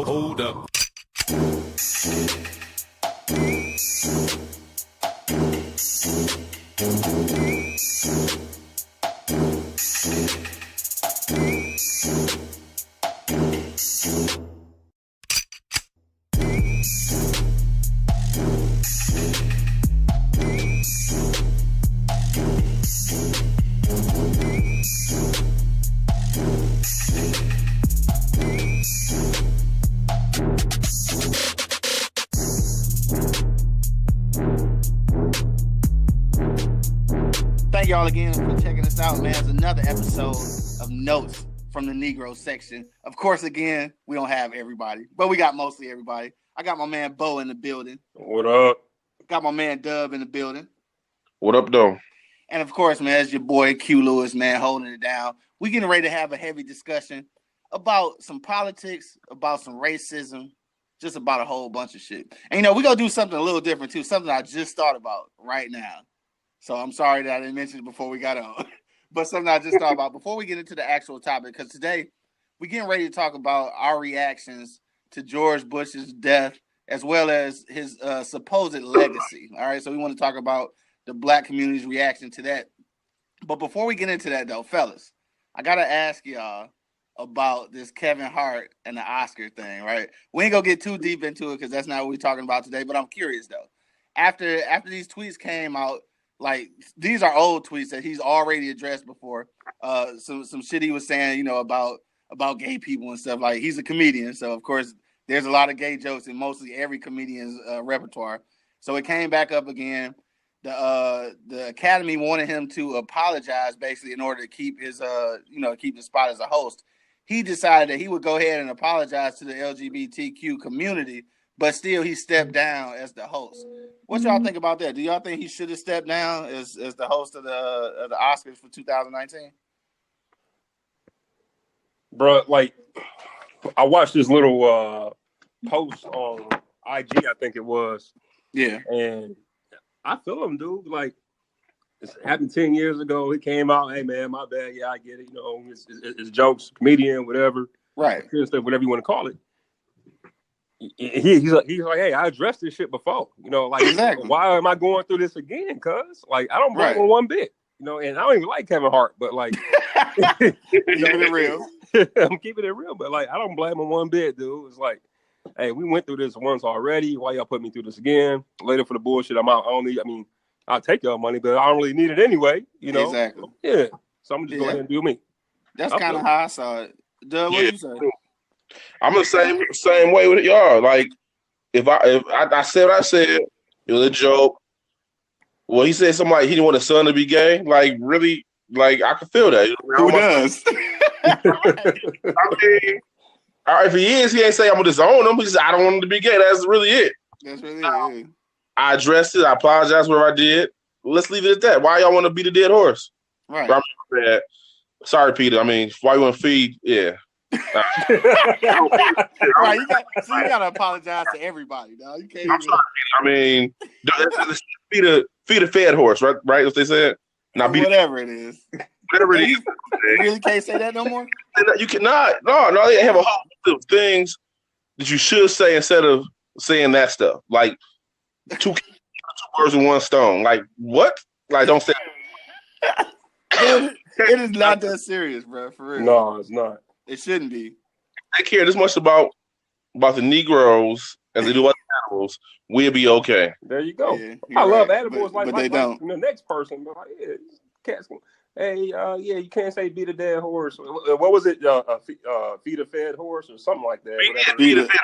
hold up. Thank y'all again for checking us out, man. It's another episode of Notes from the Negro section. Of course, again, we don't have everybody, but we got mostly everybody. I got my man Bo in the building. What up? Got my man Dub in the building. What up, though? And of course, man, it's your boy Q Lewis, man, holding it down. We getting ready to have a heavy discussion about some politics, about some racism, just about a whole bunch of shit. And, we're going to do something a little different, too, something I just thought about right now. So I'm sorry that I didn't mention it before we got on. But something I just thought about before we get into the actual topic, because today we're getting ready to talk about our reactions to George Bush's death, as well as his supposed legacy. All right, so we want to talk about the black community's reaction to that. But before we get into that, though, fellas, I got to ask y'all about this Kevin Hart and the Oscar thing, right? We ain't going to get too deep into it because that's not what we're talking about today, but I'm curious, though. After these tweets came out, like, these are old tweets that he's already addressed before. Some shit he was saying, about gay people and stuff. Like, he's a comedian, so of course there's a lot of gay jokes in mostly every comedian's repertoire. So it came back up again. The Academy wanted him to apologize basically in order to keep his keep the spot as a host. He decided that he would go ahead and apologize to the LGBTQ community, but still he stepped down as the host. What y'all think about that? Do y'all think he should have stepped down as the host of the Oscars for 2019? Bro, like, I watched this little post on IG, I think it was. Yeah. And I feel him, dude. Like, it happened 10 years ago. He came out, hey, man, my bad. Yeah, I get it. It's jokes, comedian, whatever. Right. Whatever you want to call it. He's like, hey, I addressed this shit before. Exactly. Why am I going through this again? Cuz, like, I don't blame him one bit. And I don't even like Kevin Hart, but like, keeping it real. I'm keeping it real, but like, I don't blame him one bit, dude. It's like, hey, we went through this once already. Why y'all put me through this again? Later for the bullshit. I'll take y'all money, but I don't really need it anyway. Exactly. Yeah. So I'm just going ahead and do me. That's kind of how I saw it. Doug, what you say? I'm the same way with y'all. Like, if I said what I said, it was a joke. Well, he said something like he didn't want his son to be gay. Like, really, like, I could feel that. Who does? If he is, he ain't saying I'm gonna disown him. He said I don't want him to be gay. That's really it. That's really it. I addressed it. I apologized where I did. Let's leave it at that. Why y'all want to beat a dead horse? Right. Sorry, Peter. I mean, why you want to feed? Yeah. Right, you gotta apologize to everybody, dog. You can't. I'm sorry. I mean, feed a fed horse, right? Right? What they said. Now, whatever it is. Whatever it is. You really can't say that no more. You cannot. No. They have a whole list of things that you should say instead of saying that stuff. Like two birds with one stone. Like what? Like don't say. It is not that serious, bro. For real. No, it's not. It shouldn't be. They care this much about the Negroes as they do other animals. We'll be okay. There you go. Yeah, I love animals but they don't. The next person, but like, yeah, cats. Hey, you can't say beat a dead horse. What was it? Feed a fed horse or something like that. Feed a fed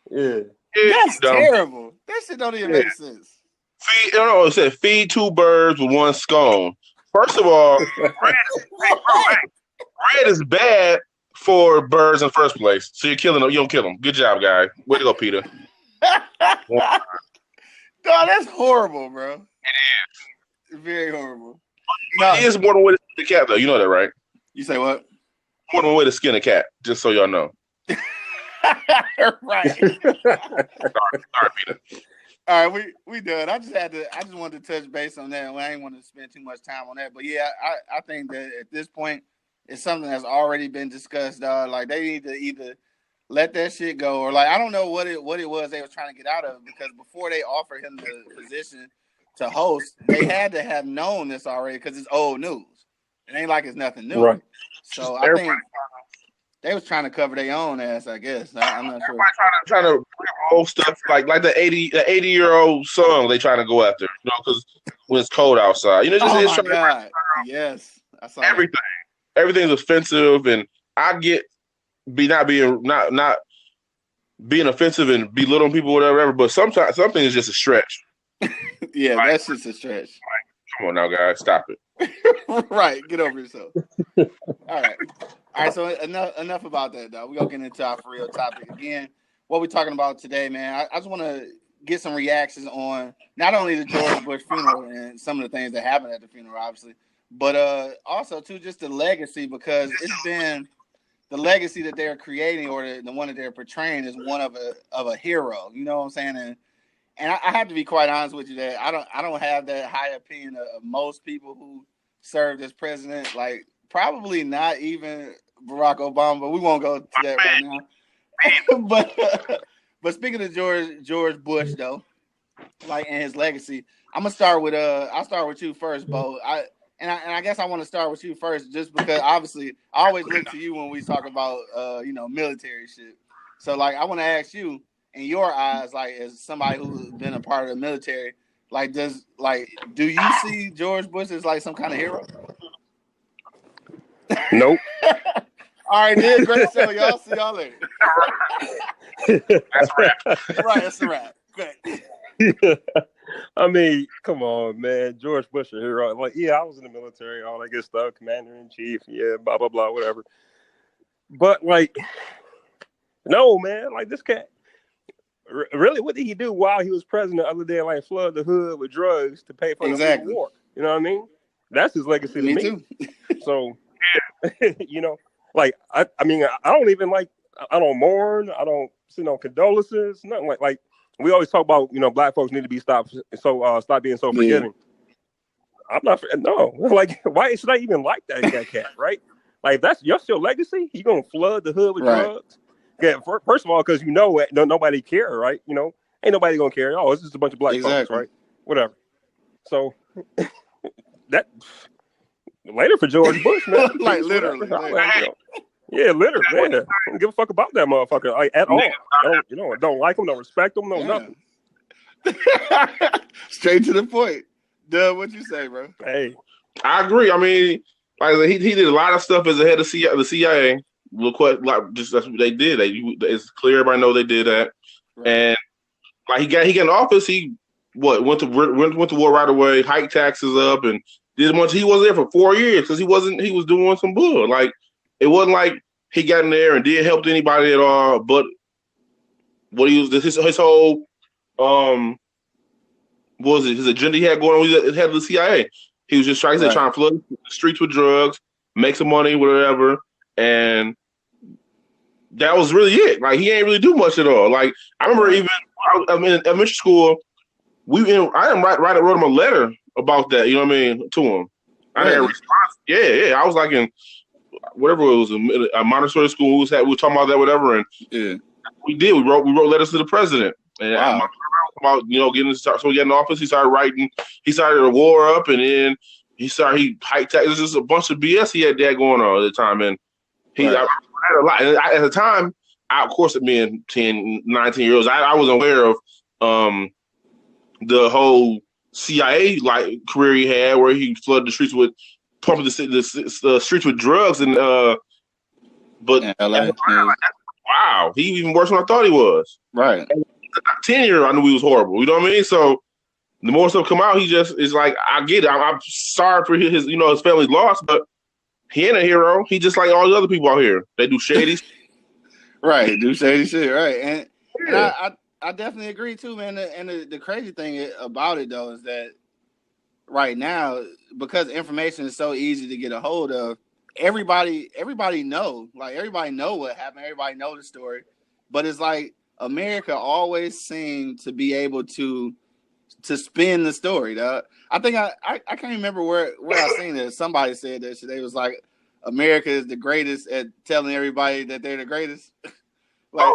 horse. Yeah. That's terrible. That shit don't even make sense. It said feed two birds with one scone. First of all, bread is bad for birds in the first place. So you're killing them. You don't kill them. Good job, guy. Way to go, Peter. No, that's horrible, bro. It is. Very horrible. It is more than a way to skin a cat, though. You know that, right? You say what? More than a way to skin a cat, just so y'all know. Right. Sorry, Peter. All right, we done. I just wanted to touch base on that. I ain't want to spend too much time on that. But yeah, I think that at this point, it's something that's already been discussed. Like they need to either let that shit go, or like I don't know what it was they were trying to get out of, because before they offered him the position to host, they had to have known this already because it's old news. It ain't like it's nothing new. Right. So I think they was trying to cover their own ass. I guess I'm not sure. Trying to old stuff like the 80-year-old song they trying to go after, because when it's cold outside, Oh my god, yes, I saw everything. That. Everything's offensive, and I get not being offensive and belittling people, whatever. But sometimes something is just a stretch. Yeah, that's just a stretch. Come on now, guys, stop it. Right, get over yourself. All right. So enough about that, though. We're gonna get into our real topic again. What we're talking about today, man. I just want to get some reactions on not only the George Bush funeral and some of the things that happened at the funeral, obviously, but also too just the legacy, because it's been the legacy that they're creating, or the one that they're portraying, is one of a hero. You know what I'm saying? And I have to be quite honest with you that I don't have that high opinion of most people who served as president. Like probably not even Barack Obama, but we won't go to that right now. but speaking of George Bush though, like, and his legacy, I'm gonna start with I'll start with you first, Bo. I guess I want to start with you first, just because obviously I always look to you when we talk about military shit. So like I want to ask you, in your eyes, like as somebody who's been a part of the military, like do you see George Bush as like some kind of hero? Nope. All right, then, great show, y'all. See y'all later. That's a wrap. Right, that's a wrap. Great. I mean, come on, man. George Bush a hero. Like, yeah, I was in the military, all that good stuff, commander in chief, yeah, blah blah blah, whatever. But like, no, man. Like this cat. Really, what did he do while he was president other than like flood the hood with drugs to pay for the war? You know what I mean? That's his legacy to me. Too. So, like I mean, I don't even like. I don't mourn. I don't send on condolences. Nothing like we always talk about. Black folks need to be stop being so forgiving. I'm not. No, like why should I even like that cat? Right? Like if that's your legacy, you gonna flood the hood with drugs? Yeah, first of all, because nobody care, right? Ain't nobody gonna care. Oh, it's just a bunch of black folks, right? Whatever. So that later for George Bush, man. Like literally. Yeah, literally. Yeah. I don't give a fuck about that motherfucker like, at all. I don't like him, don't respect him, nothing. Straight to the point. Duh, what you say, bro? Hey, I agree. I mean, like he did a lot of stuff as the head of the CIA. Look what, like, just that's what they did. It's clear everybody know they did that. Right. And like he got in office, he went to war right away, hiked taxes up, and did a bunch. He wasn't there for 4 years because he was doing some bull. Like it wasn't like he got in there and didn't help anybody at all. But what he was his whole what was it, his agenda he had going on? He was head of the CIA. He was just trying to flood the streets with drugs, make some money, whatever, and that was really it. Like he ain't really do much at all. Like I remember even I mean in elementary school, wrote him a letter about that. You know what I mean, to him. I had a response. Yeah. I was like in whatever it was, a Montessori school. We were talking about that, whatever, and we wrote letters to the president. And about getting so he got in office. He started writing. He started a war up, and then he hiked taxes. There's just a bunch of BS he had that going on at the time, and he. I had a lot. And at the time, of course, being 10, 19 years old, I wasn't aware of the whole CIA like career he had, where he flooded the streets with pumping the streets with drugs, and but LA, wow, he even worse than I thought he was. Right. 10 years, I knew he was horrible. You know what I mean? So the more stuff come out, he just is like, I get it. I'm sorry for his family lost, but he ain't a hero. He just like all the other people out here. They do shady right, do shady shit, right. And I definitely agree too, man. And the crazy thing about it though is that right now, because information is so easy to get a hold of, everybody know what happened. Everybody know the story, but it's like America always seemed to be able to spin the story. Dog. I think I can't remember where I seen it. Somebody said that shit. They was like, America is the greatest at telling everybody that they're the greatest. Like,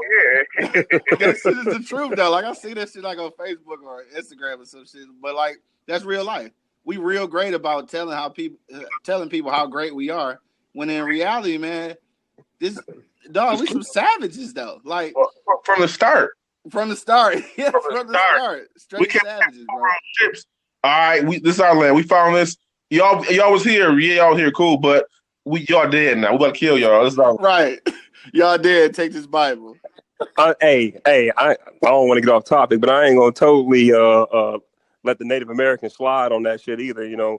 yeah. that shit is the truth though. Like I see that shit like on Facebook or Instagram or some shit, but like that's real life. We real great about telling people how great we are, when in reality, man, this dog, we some savages though. Like From the start. from the start, yeah, From from the the start. start, We straight kept savages, bro. ships. All right, this is our land. We found this. Y'all was here. Yeah, y'all here, cool. But y'all dead now. We about to kill y'all. This is our Right, y'all dead. Take this Bible. I don't want to get off topic, but I ain't gonna totally let the Native Americans slide on that shit either. You know,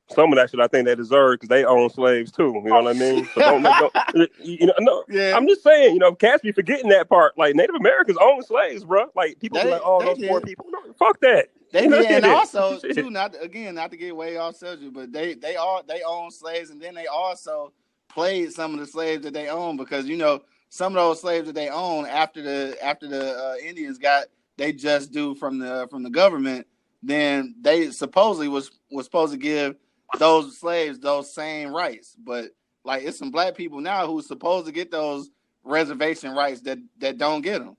some of that shit I think they deserve because they own slaves too. You know what I mean? So don't no. Yeah, I'm just saying, you know, cats be forgetting that part. Like Native Americans own slaves, bro. Like people be like, oh, they those poor did. people. No, fuck that. They You know, did, and also shit. too, not to get way off subject, but they own slaves, and then they also played some of the slaves that they own, because you know some of those slaves that they own after the Indians got they just due from the government, then they supposedly was supposed to give those slaves those same rights, but like it's some black people now who's supposed to get those reservation rights that don't get them.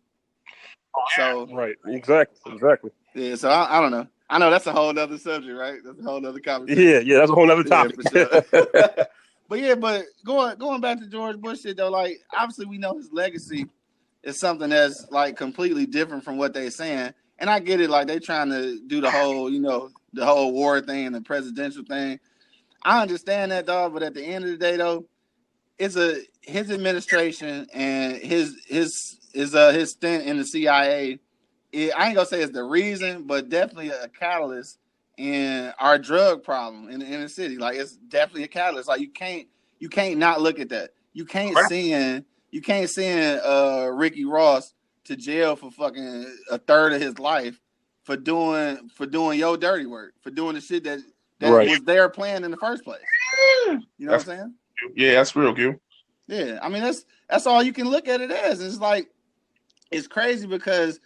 So Right, exactly. yeah, so I don't know. I know that's a whole other subject, right? That's a whole other conversation. Yeah, that's a whole other Yeah, topic. for sure. But yeah, going back to George Bush shit though, like obviously we know his legacy is something that's like completely different from what they're saying. And I get it, like they trying to do the whole, the whole war thing and the presidential thing. I understand that, dog, but at the end of the day though, his administration and his stint in the CIA, I ain't gonna say it's the reason, but definitely a catalyst in our drug problem in the city. Like it's definitely a catalyst. Like you can't not look at that. You can't send Ricky Ross to jail for fucking a third of his life for doing your dirty work, for doing the shit that Right. was their plan in the first place. You know what I'm saying? Yeah, that's real, Q. Yeah, I mean that's all you can look at it as. It's like it's crazy because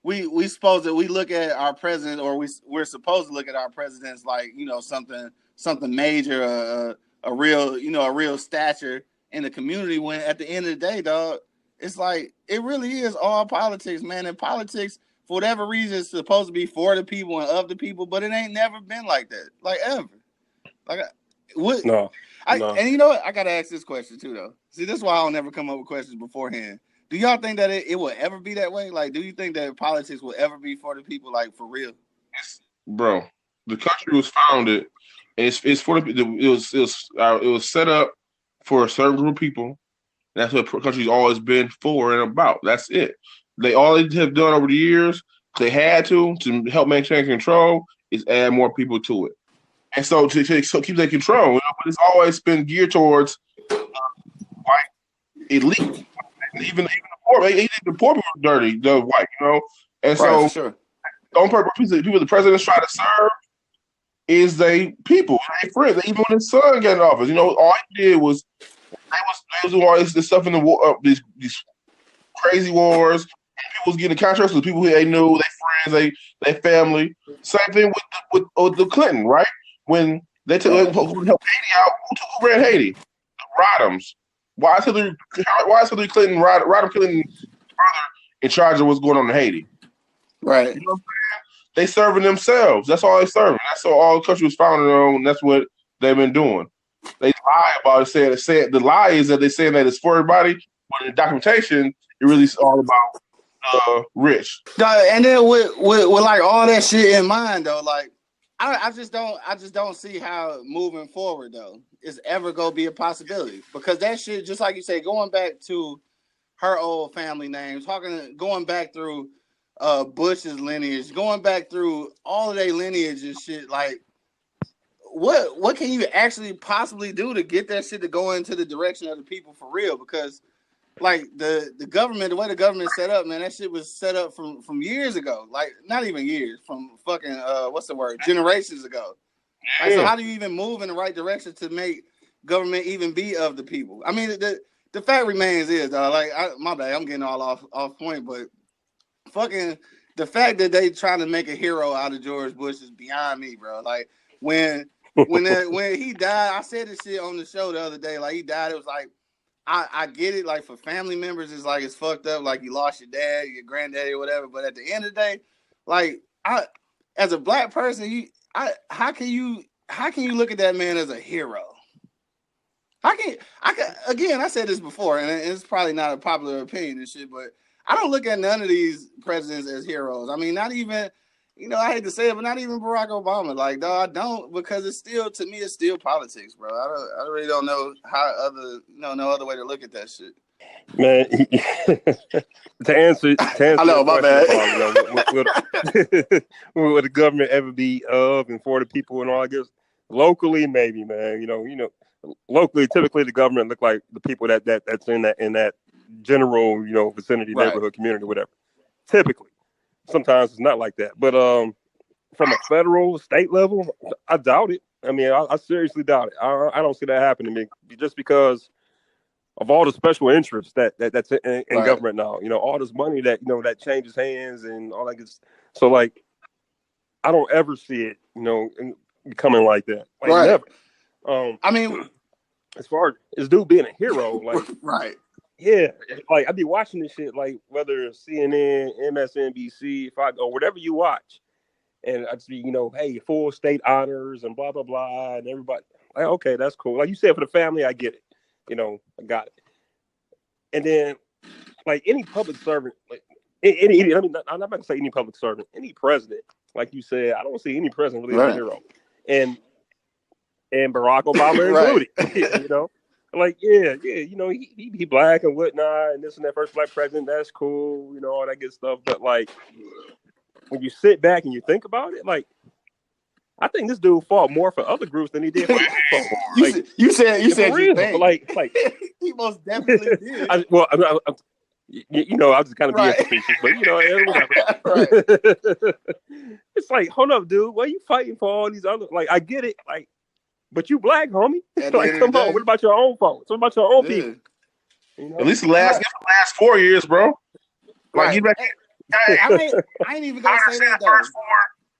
we look at our president, or we're supposed to look at our presidents like something major, a real stature in the community. When at the end of the day, dog, it's like it really is all politics, man. And politics, for whatever reason, is supposed to be for the people and of the people, but it ain't never been like that, like ever. Like what? No. And you know what? I gotta ask this question too, though. See, this is why I don't never come up with questions beforehand. Do y'all think that it will ever be that way? Like, do you think that politics will ever be for the people, like for real? Bro, the country was founded. It's for the it was set up for a certain group of people. That's what the country's always been for and about. That's it. All they have done over the years, they had to help maintain control, is add more people to it. And so to keep that control, but it's always been geared towards white elite. Even the poor people are dirty, the white, And so sure. the only people the president's trying to serve is they people, they friends. Even when his son got in office, all he did was they was doing all this stuff in the war, these crazy wars. People was getting contracts with people who they knew, their friends, they family. Same thing with the Clinton, right? When they took help Haiti out, who ran Haiti? The Rodhams. Why is Hillary Clinton, Rodham Clinton brother, in charge of what's going on in Haiti? Right. You know what I'm saying? They serving themselves. That's all they serving. That's all the country was founded on. And that's what they've been doing. They lie about it. Saying the lie is that they're saying that it's for everybody, but in the documentation, it really is all about rich. And then with like all that shit in mind, though, like I just don't see how moving forward though is ever gonna be a possibility, because that shit, just like you say, going back to her old family names, going back through Bush's lineage, going back through all of their lineage and shit, like what can you actually possibly do to get that shit to go into the direction of the people for real? Because like the government, the way the government set up, man, that shit was set up from years ago. Like not even years, from fucking generations ago. Like, so how do you even move in the right direction to make government even be of the people? I mean, the fact remains is, like, my bad, I'm getting all off point, but fucking the fact that they trying to make a hero out of George Bush is beyond me, bro. Like when he died, I said this shit on the show the other day. Like he died, it was like I get it. Like for family members, it's like it's fucked up. Like you lost your dad, your granddaddy, or whatever. But at the end of the day, like as a black person, how can you look at that man as a hero? I said this before, and it's probably not a popular opinion and shit, but I don't look at none of these presidents as heroes. I mean, not even, I hate to say it, but not even Barack Obama. Like, dog, I don't, because it's still, to me, it's still politics, bro. I really don't know no other way to look at that shit. Man, to answer I know, my bad. Will the government ever be of and for the people and all? I guess locally, maybe, man. Locally, typically the government look like the people that's in that general, vicinity, Right. neighborhood, community, whatever. Typically, sometimes it's not like that. But from a federal, state level, I doubt it. I mean, I seriously doubt it. I don't see that happening to me, just because of all the special interests that's in Right. government now. All this money that that changes hands and all that gets. So like, I don't ever see it, becoming like that. Like right. never. I mean, as far as this dude being a hero, like, right. Yeah, like I be watching this shit, like whether CNN, MSNBC, or whatever you watch, and I just be, hey, full state honors and blah blah blah, and everybody, like, okay, that's cool. Like you said, for the family, I get it. I got it. And then, like any public servant, like any, I'm not going to say any public servant, any president, like you said, I don't see any president really as a hero, and Barack Obama included, Like, yeah, he black and whatnot, and this and that, first black president, that's cool, all that good stuff. But like, when you sit back and you think about it, like, I think this dude fought more for other groups than he did for black folks. Like, you said you think. Like he most definitely did. I was just kind of being facetious, but whatever. Right. It's like, hold up, dude, what are you fighting for all these other? Like, I get it, like. But you black, homie. Like, come on. What about your own folks? What about your own people? At least the last 4 years, bro. Like, I ain't even gonna say that though.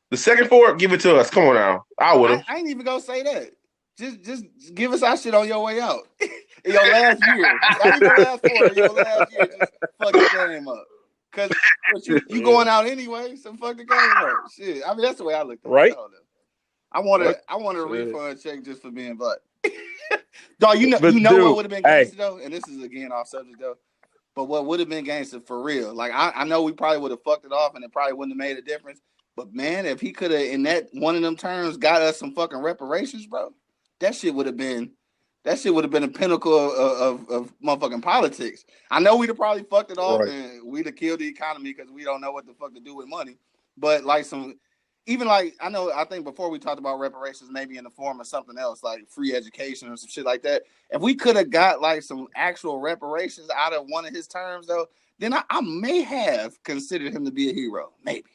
The second 4, give it to us. Come on now. I would have. I ain't even gonna say that. Just give us our shit on your way out. In your last year. Not even last 4. In your last year, just fuck the game up. Because you going out anyway, so fuck the game up. Shit. I mean, that's the way I look at it. Right? I want a refund check just for being black. Dog, what would have been gangster though, and this is again off subject though, but what would have been gangster for real? Like I know we probably would have fucked it off, and it probably wouldn't have made a difference. But man, if he could have in that one of them terms got us some fucking reparations, bro, that shit would have been a pinnacle of motherfucking politics. I know we'd have probably fucked it off, and we'd have killed the economy because we don't know what the fuck to do with money. But like I think before we talked about reparations, maybe in the form of something else like free education or some shit like that. If we could have got like some actual reparations out of one of his terms, though, then I may have considered him to be a hero. Maybe.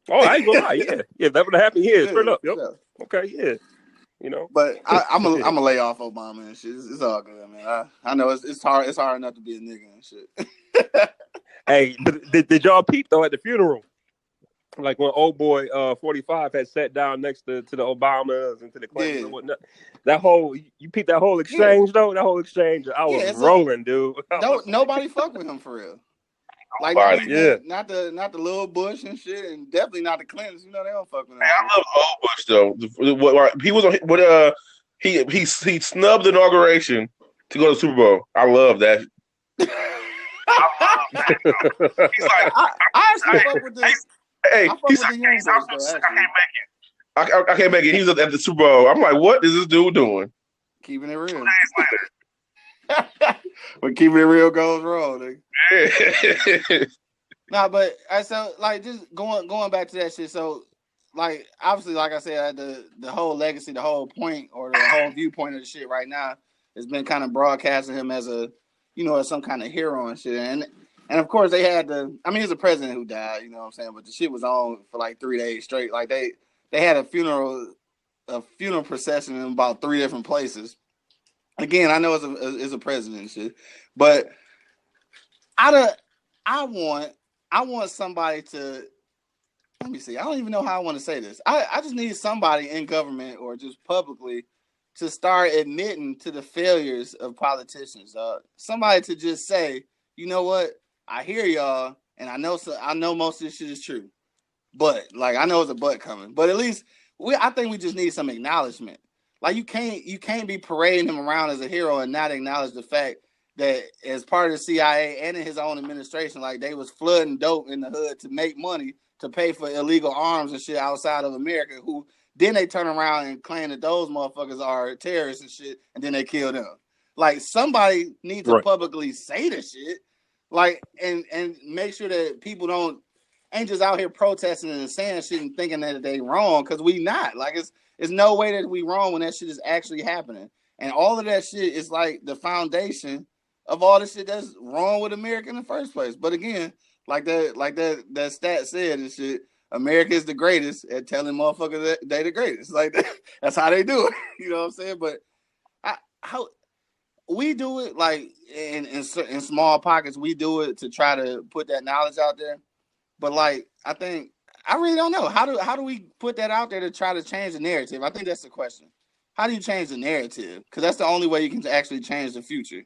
Oh, I ain't gonna lie. Yeah, that would have happened. Yeah, straight up. Yep. Yeah. Okay, yeah. But I'm gonna lay off Obama and shit. It's all good, man. I know it's hard. It's hard enough to be a nigga and shit. Hey, did y'all peep though at the funeral? Like when old boy 45 had sat down next to the Obamas and to the Clintons and whatnot. You peeped that whole exchange though. That whole exchange, I was rolling, dude. Nobody fuck with him for real. Like not the little Bush and shit, and definitely not the Clintons. They don't fuck with him. Hey, I love old Bush though. He was on he snubbed the inauguration to go to the Super Bowl. I love that. He's like, I actually fuck with this. Hey, he's like, I can't make it. He was at the Super Bowl. I'm like, what is this dude doing? Keeping it real. 2 days later. When keeping it real goes wrong, nigga. Nah, but so like just going back to that shit. So like obviously, like I said, the whole legacy, the whole point, or the whole viewpoint of the shit right now has been kind of broadcasting him as as some kind of hero and shit. And of course they had he's a president who died, you know what I'm saying? But the shit was on for like 3 days straight. Like they had a funeral procession in about 3 different places. Again, I know it's a president and shit, but I want somebody to, let me see. I don't even know how I want to say this. I just need somebody in government or just publicly to start admitting to the failures of politicians. Somebody to just say, you know what, I hear y'all, and I know most of this shit is true, but like I know it's a but coming. But at least I think we just need some acknowledgement. Like you can't be parading him around as a hero and not acknowledge the fact that as part of the CIA and in his own administration, like they was flooding dope in the hood to make money to pay for illegal arms and shit outside of America. Who then they turn around and claim that those motherfuckers are terrorists and shit, and then they kill them. Like somebody needs to publicly say the shit, like and make sure that people ain't just out here protesting and saying shit and thinking that they wrong, because we not. Like it's no way that we wrong when that shit is actually happening. And all of that shit is like the foundation of all the shit that's wrong with America in the first place. But again, like that stat said and shit, America is the greatest at telling motherfuckers that they the greatest. Like that's how they do it. You know what I'm saying? But how we do it, like in small pockets, we do it to try to put that knowledge out there. But like I really don't know how do we put that out there to try to change the narrative. I think that's the question. How do you change the narrative? Because that's the only way you can actually change the future.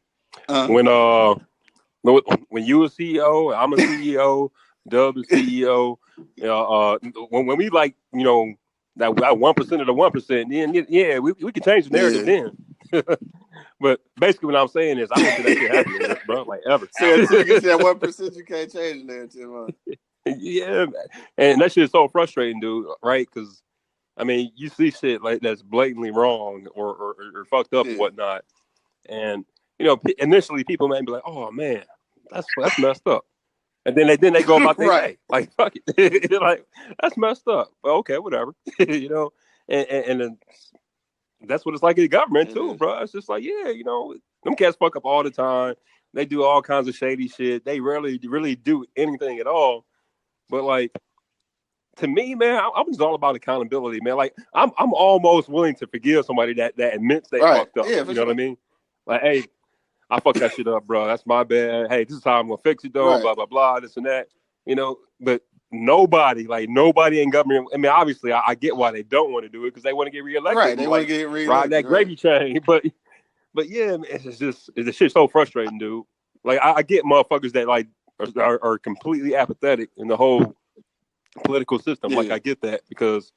When you a CEO, I'm a CEO, Dub is CEO. When we like, that 1% of the 1%, then yeah, we can change the narrative then. But basically, what I'm saying is, I don't think that shit happening, bro, like ever. So until you get to that 1%, you can't change the narrative. Huh? Yeah, and that shit is so frustrating, dude. Right? Because I mean, you see shit like that's blatantly wrong or fucked up and whatnot, and initially people may be like, "Oh man, that's messed up," and then they go about their day, like fuck it, like that's messed up. Well, okay, whatever, and then that's what it's like in the government too, bro. It's just like, them cats fuck up all the time. They do all kinds of shady shit. They rarely really do anything at all. But like, to me, man, I'm just all about accountability, man. Like, I'm almost willing to forgive somebody that admits they fucked up. You know what I mean? Like, hey, I fucked that shit up, bro. That's my bad. Hey, this is how I'm gonna fix it, though. Blah blah blah. This and that. But nobody in government. I mean, obviously, I get why they don't want to do it, because they want to get reelected. Right, they want to get reelected. Ride that gravy train. But yeah, man, it's shit so frustrating, dude. Like, I get motherfuckers that like are completely apathetic in the whole political system. Like, I get that, because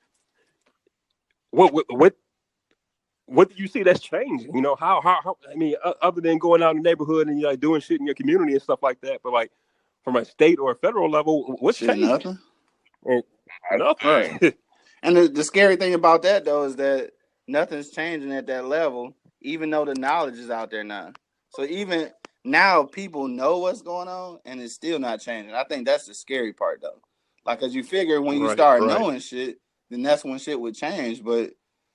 what do you see that's changing? How I mean, other than going out in the neighborhood and like doing shit in your community and stuff like that, but like from a state or a federal level, what's changing? Nothing. And nothing. Right. And the scary thing about that though is that nothing's changing at that level, even though the knowledge is out there now. So even now, people know what's going on, and it's still not changing. I think that's the scary part, though. Like, as you figure, when you start knowing shit, then that's when shit would change. But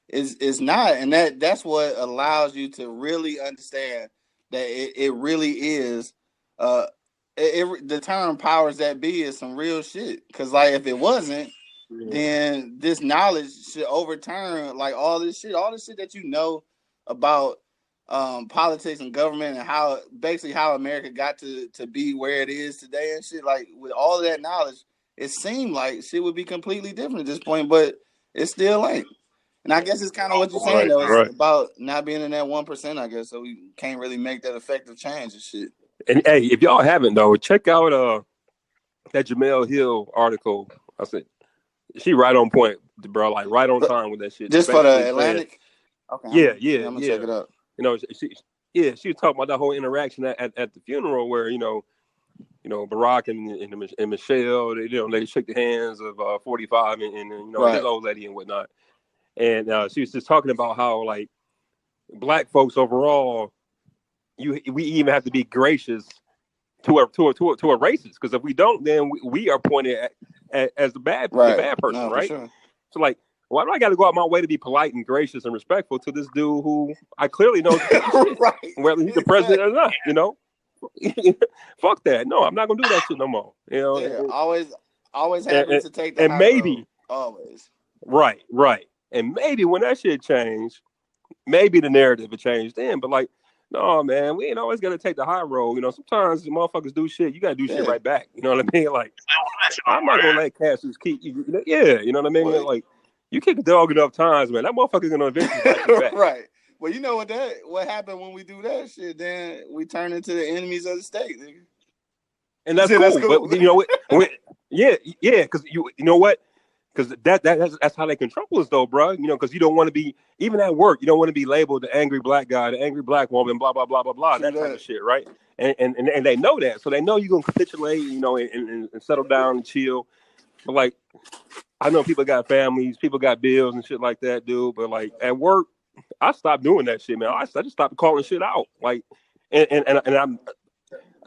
it's not, and that's what allows you to really understand that it really is. The term "powers that be" is some real shit. Because like, if it wasn't, then this knowledge should overturn like all this shit that you know about politics and government and how America got to be where it is today and shit. Like, with all of that knowledge, it seemed like shit would be completely different at this point, but it still ain't. And I guess it's kind of what you're saying though. It's about not being in that 1%, I guess, so we can't really make that effective change and shit. And hey, if y'all haven't though, check out that Jamel Hill article. I said she right on point, bro. Like right on time with that shit. Just for the Atlantic. Okay. Yeah. I'm gonna check it out. She was talking about that whole interaction at the funeral where Barack and Michelle, they shook the hands of 45 and his old lady and whatnot, and she was just talking about how like black folks overall, we even have to be gracious to a racist, because if we don't, then we are pointed at as the bad person, right? Sure. So like, why do I got to go out my way to be polite and gracious and respectful to this dude who I clearly know whether he's the president or not? Fuck that. No, I'm not gonna do that shit no more. Always happy to take the and maybe road. Always. Right. And maybe when that shit changed, maybe the narrative would change then. But like, no, man, we ain't always got to take the high road. Sometimes the motherfuckers do shit. You got to do shit right back. You know what I mean? Like, I'm not going to let cats just keep, you know what I mean? Like, you kick a dog enough times, man, that motherfucker's going to eventually fight you back. Right. Well, you know what happened when we do that shit? Then we turn into the enemies of the state, nigga. And that's Yeah, cool. that's cool. But you know what? Yeah, because you know what? Because that's how they control us, though, bro. You know, because you don't want to be even at work. You don't want to be labeled the angry black guy, the angry black woman, blah blah blah blah blah, True that type that. of shit, right? And they know that, so they know you're gonna capitulate, you know, and settle down and chill. But like, I know people got families, people got bills and shit like that, dude. But like at work, I stopped doing that shit, man. I just stopped calling shit out, like, and I'm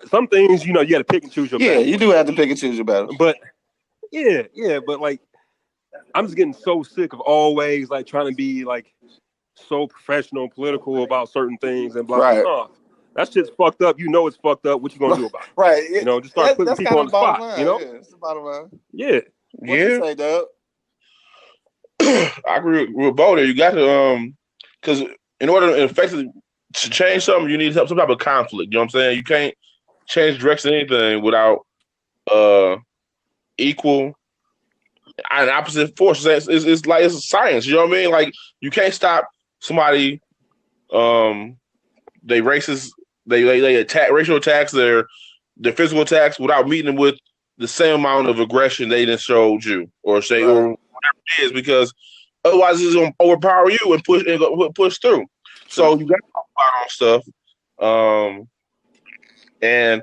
some things, you know, you got to pick and choose your Yeah, battles. you do have to pick and choose your battles. But yeah, but like, I'm just getting so sick of always like trying to be like so professional, political about certain things and blah blah. Right. No, that shit's fucked up. You know it's fucked up. What you gonna do about it? Right. You know, just start putting That's people kind on of the bottom spot. line. You know? Yeah, it's the bottom line. Yeah. What you say, Doug? I agree with both. You got to because in order to effectively to change something, you need some type of conflict. You know what I'm saying? You can't change direction of anything without equal and opposite forces. It's like it's science. You know what I mean? Like you can't stop somebody. They racist. They attack racial attacks. Their physical attacks without meeting them with the same amount of aggression they didn't showed you or say or whatever it is, because otherwise it's gonna overpower you and push through. So you got to talk about on stuff. And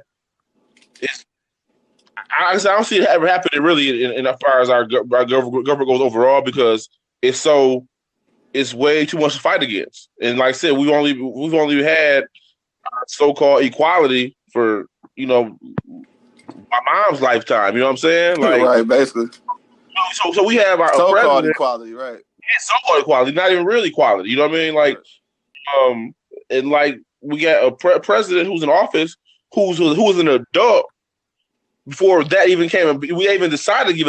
it's I don't see it ever happening really in as far as our government goes overall, because it's way too much to fight against. And like I said, we've only had so-called equality for, you know, my mom's lifetime. You know what I'm saying? Like, right, basically. So we have our so-called president, equality, right? Yeah, so-called equality, not even real equality. You know what I mean? Like, and like we got a president who's in office who was an adult before that even came. We even decided to give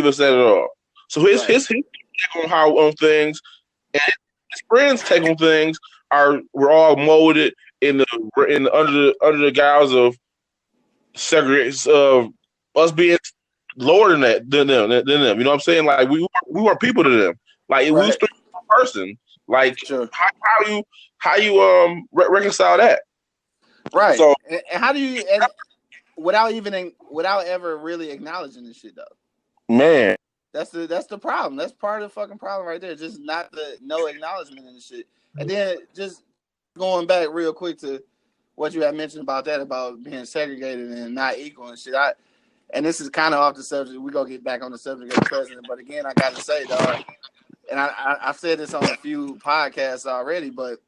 us that at all. So his take on things and his friends' take on things were all molded in the under the guise of segregation, of us being lower than them. You know what I'm saying? Like we weren't people to them. Like we was three person. Like how you reconcile that? Right. So and how do you without ever really acknowledging this shit though? Man, that's the problem. That's part of the fucking problem right there. Just no acknowledgement in the shit. And then just going back real quick to what you had mentioned about being segregated and not equal and shit. And this is kind of off the subject. We're going to get back on the subject of the president. But again, I got to say, dog, and I've said this on a few podcasts already, but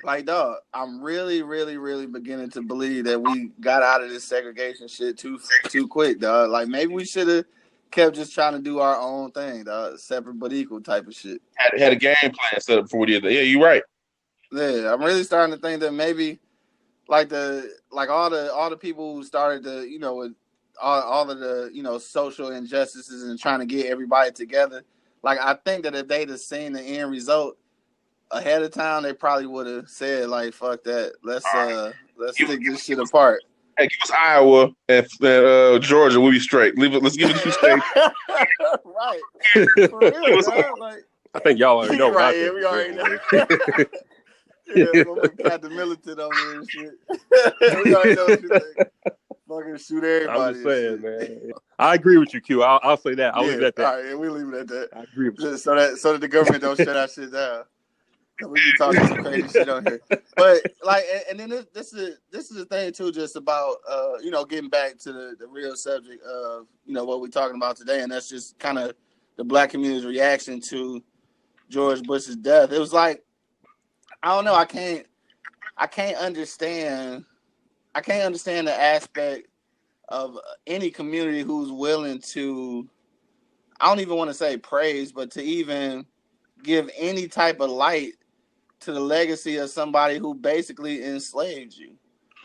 like, dog, I'm really, really, really beginning to believe that we got out of this segregation shit too quick, dog. Like, maybe we should have kept just trying to do our own thing, dog. Separate but equal type of shit. Had a game plan set up before we did that. Yeah, you're right. Yeah, I'm really starting to think that maybe like all the people who started to, you know, with all of the, you know, social injustices and trying to get everybody together. Like, I think that if they'd have seen the end result ahead of time, they probably would have said, like, fuck that. Let's stick this shit apart. Hey, give us Iowa and Georgia. We'll be straight. Let's give it 2 states. Right. For real, man. Like, I think y'all already know. Right, yeah, we already know. Yeah, Captain Militant over there and shit. We already know what you think. Fucking shoot everybody. I'm just saying, man. I agree with you, Q. I'll say that. I'll leave it at that. All right, yeah, we leave it at that. I agree with you. So that the government don't shut our shit down. We be talking some crazy shit on here, but like, and then this is the thing too, just about you know, getting back to the real subject of, you know, what we're talking about today, and that's just kind of the black community's reaction to George Bush's death. It was like, I don't know, I can't understand the aspect of any community who's willing to, I don't even want to say praise, but to even give any type of light to the legacy of somebody who basically enslaved you.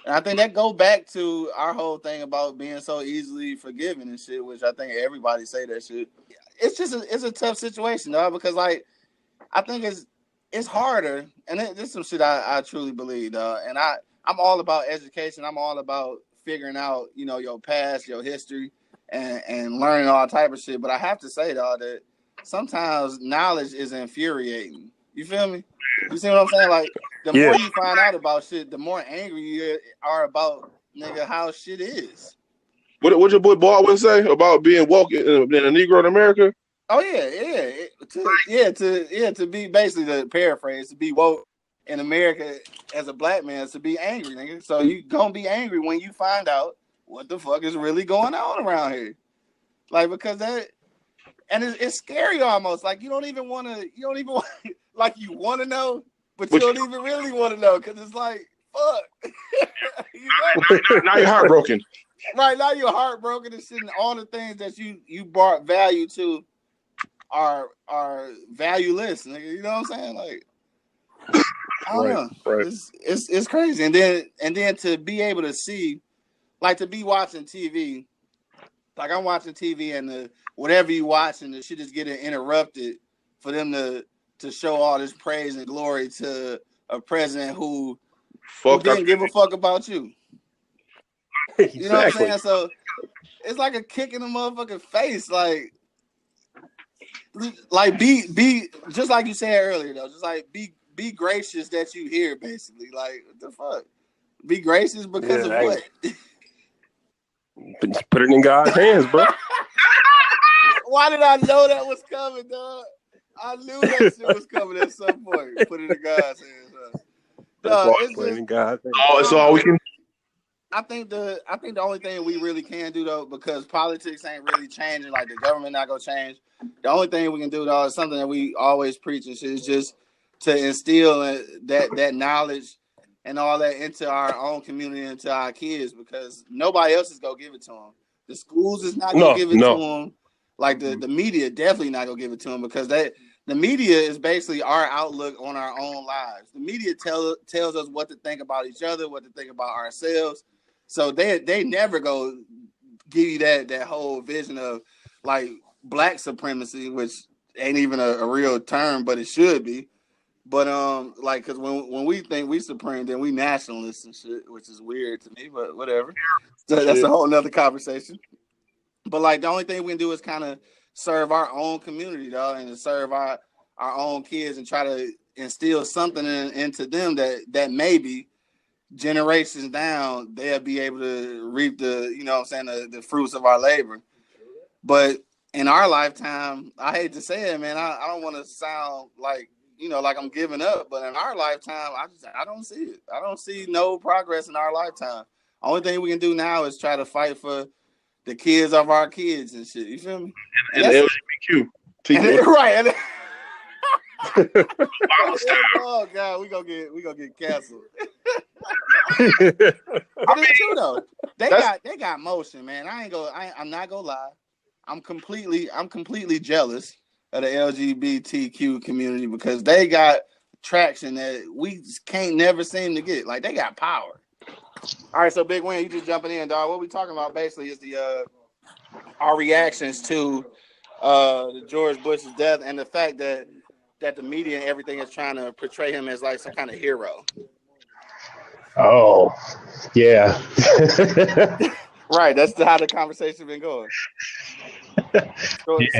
And I think that go back to our whole thing about being so easily forgiven and shit, which I think everybody say that shit. It's just it's a tough situation, though, because like, I think it's harder, and this is some shit I truly believe, and I'm all about education. I'm all about figuring out, you know, your past, your history, and learning all type of shit. But I have to say, though, that sometimes knowledge is infuriating. You feel me? You see what I'm saying? Like, the Yeah. more you find out about shit, the more angry you are about, nigga, how shit is. What your boy Baldwin say about being woke in a Negro in America? Oh to be basically the paraphrase, to be woke in America as a black man is to be angry, nigga. So you gonna be angry when you find out what the fuck is really going on around here. Like, because that, and it's scary almost. Like, you don't even want, like, you want to know, but you don't even really want to know, because it's like, fuck. Now you're heartbroken. Right, now you're heartbroken and shit, and all the things that you brought value to are valueless, nigga. You know what I'm saying? Like, I don't know. Right. It's crazy. And then to be able to see, like, to be watching TV, like, I'm watching TV and whatever you watch and the shit is getting interrupted for them to show all this praise and glory to a president who didn't give a fuck about you. Exactly. You know what I'm saying? So it's like a kick in the motherfucking face. Like be just like you said earlier though. Just like be gracious that you here, basically. Like, what the fuck? Be gracious because of what? Just put it in God's hands, bro. Why did I know that was coming, dog? I knew that shit was coming at some point. Put it in God's hands. Dog, it's just, in God's hands. Oh, it's all we can. I think the only thing we really can do though, because politics ain't really changing, like the government not gonna change. The only thing we can do though is something that we always preach and shit, is just to instill that knowledge and all that into our own community, into our kids, because nobody else is gonna give it to them. The schools is not gonna give it to them. Like the media definitely not gonna give it to them, because the media is basically our outlook on our own lives. The media tells us what to think about each other, what to think about ourselves. So they never go give you that whole vision of like black supremacy, which ain't even a real term, but it should be. But like, because when we think we supreme, then we nationalists and shit, which is weird to me, but whatever. So that's a whole nother conversation. But like, the only thing we can do is kind of serve our own community, though, and to serve our own kids and try to instill something into them that maybe generations down they'll be able to reap the, you know what I'm saying, the fruits of our labor. But in our lifetime, I hate to say it, man, I don't want to sound like, you know, like I'm giving up, but in our lifetime, I don't see it. I don't see no progress in our lifetime. Only thing we can do now is try to fight for the kids of our kids and shit. You feel me? And LGBTQ. Right. Oh God, we gonna get canceled. But it's true though. They got motion, man. I'm not gonna lie. I'm completely jealous of the LGBTQ community, because they got traction that we can't never seem to get. Like, they got power. All right, so Big Win, you just jumping in, dog. What we talking about basically is our reactions to the George Bush's death, and the fact that the media and everything is trying to portray him as like some kind of hero. Oh, yeah. Right, that's how the conversation been going. So what you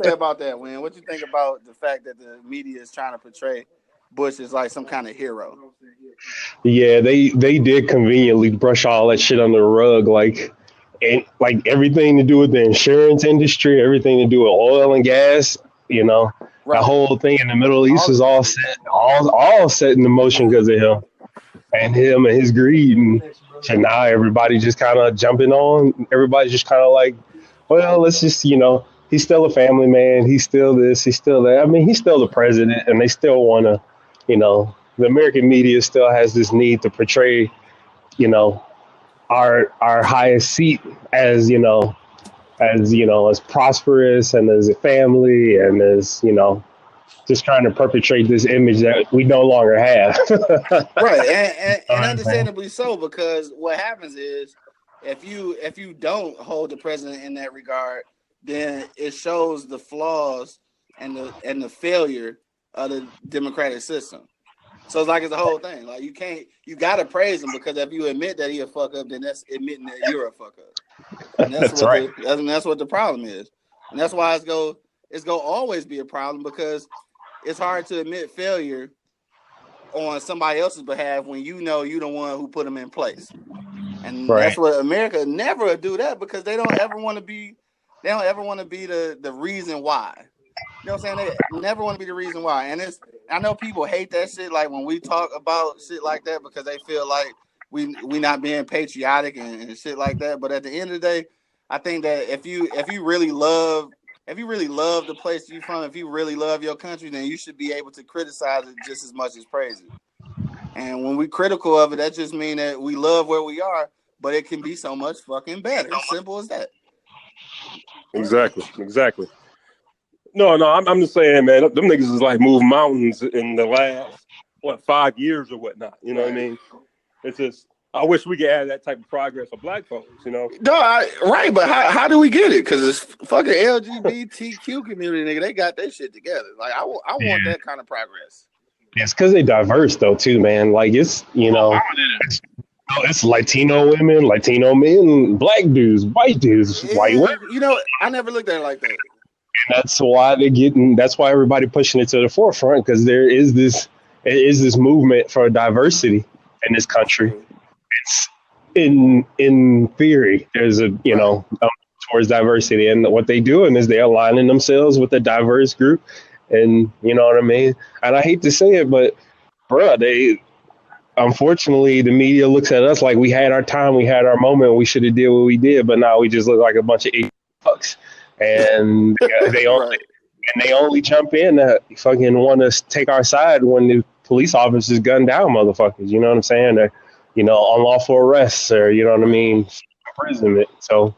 say about that, Win? What you think about the fact that the media is trying to portray Bush as like some kind of hero? Yeah, they did conveniently brush all that shit under the rug, like everything to do with the insurance industry, everything to do with oil and gas. You know, right. The whole thing in the Middle East was all set in motion because of him and his greed, and now everybody just kind of jumping on. Everybody's just kind of like, well, let's just, he's still a family man. He's still this. He's still that. I mean, he's still the president, and they still want to, the American media still has this need to portray, our highest seat as, as prosperous and as a family and as, just trying to perpetrate this image that we no longer have. Right. And understandably so, because what happens is if you don't hold the president in that regard, then it shows the flaws and the failure of the democratic system. So it's like it's the whole thing. Like, you gotta praise him, because if you admit that he a fuck up, then that's admitting that you're a fuck up. And that's right. That's what the problem is. And that's why it's gonna always be a problem, because it's hard to admit failure on somebody else's behalf when you know you're the one who put them in place. And Right. that's what America never do that because they don't ever want to be the reason why. You know what I'm saying? They never want to be the reason why. And I know people hate that shit like when we talk about shit like that because they feel like we not being patriotic and shit like that. But at the end of the day, I think that if you really love the place you from, if you really love your country, then you should be able to criticize it just as much as praise it. And when we critical of it, that just means that we love where we are, but it can be so much fucking better. Simple as that. Exactly. No, I'm just saying, man, them niggas is like moved mountains in the last 5 years or whatnot. You know what I mean? It's just I wish we could have that type of progress for black folks. You know? No, right, but how do we get it? Because it's fucking LGBTQ community, nigga. They got their shit together. Like I want that kind of progress. It's because they diverse though too, man. Like it's it's Latino women, Latino men, black dudes, white dudes, white women. You know, I never looked at it like that. And that's why that's why everybody pushing it to the forefront because there is this movement for diversity in this country. It's in theory, there's towards diversity, and what they doing is they're aligning themselves with a diverse group, and you know what I mean. And I hate to say it, but unfortunately, the media looks at us like we had our time, we had our moment, we should have did what we did, but now we just look like a bunch of fucks. And they only jump in to fucking want to take our side when the police officers gun down motherfuckers. You know what I'm saying? They're, unlawful arrests or, you know what I mean, imprisonment. So,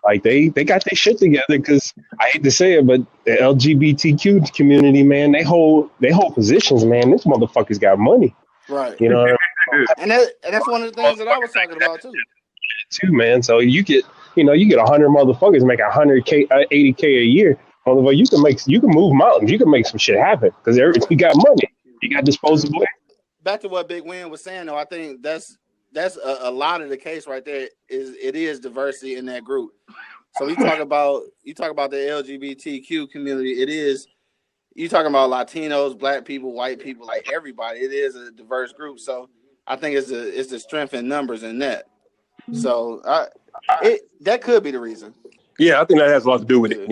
like, they got their shit together because I hate to say it, but the LGBTQ community, man, they hold positions, man. This motherfuckers got money. Right. You know what I mean? And that's one of the things that I was talking about, too. Man. So you get 100 motherfuckers make 100K, 80K a year. Motherfucker, you can move mountains. You can make some shit happen because you got money. You got disposable. Back to what Big Win was saying, though, I think that's a lot of the case right there. It is diversity in that group. So you talk about the LGBTQ community. You talking about Latinos, black people, white people, like everybody. It is a diverse group. So I think it's the strength in numbers in that. So that could be the reason. Yeah, I think that has a lot to do with it.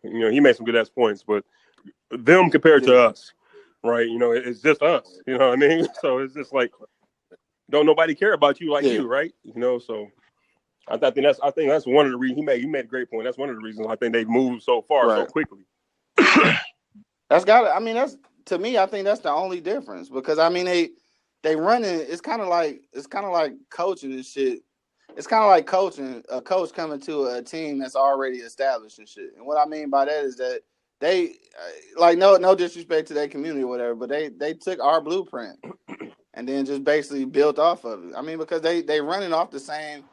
He made some good ass points, but them compared to us, right? It's just us. You know what I mean? So it's just like don't nobody care about you like you, right? So I think that's one of the reasons he made a great point. That's one of the reasons I think they've moved so far so quickly. That's to me, I think that's the only difference because I mean they running. It's kind of like coaching and shit. It's kind of like coaching a coach coming to a team that's already established and shit. And what I mean by that is that they like no disrespect to their community or whatever, but they took our blueprint and then just basically built off of it. I mean because they running off the same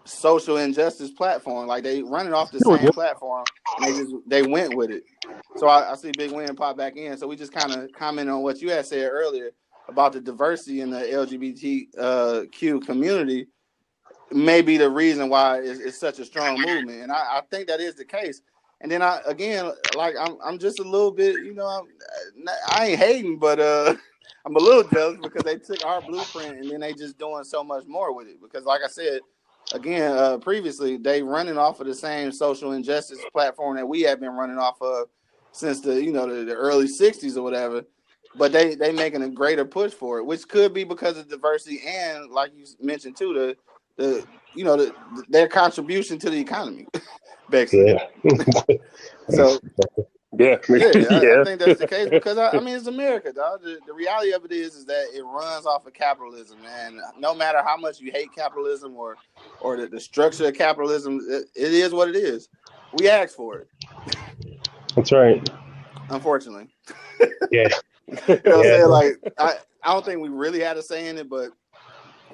social injustice platform, like they running off the same platform, and they went with it. So I see Big Win pop back in. So we just kind of comment on what you had said earlier about the diversity in the LGBTQ community may be the reason why it's such a strong movement, and I think that is the case. And then I'm just a little bit, I ain't hating, but I'm a little jealous because they took our blueprint and then they just doing so much more with it. Because like I said, again, previously they running off of the same social injustice platform that we have been running off of since the early 60s or whatever. But they making a greater push for it, which could be because of diversity and, like you mentioned too, their contribution to the economy, basically. Yeah. So I think that's the case because I mean it's America, dog. The reality of it is that it runs off of capitalism, man. No matter how much you hate capitalism or the structure of capitalism, it is what it is. We asked for it. That's right. Unfortunately. Yeah. You know what I'm saying? Like I don't think we really had a say in it, but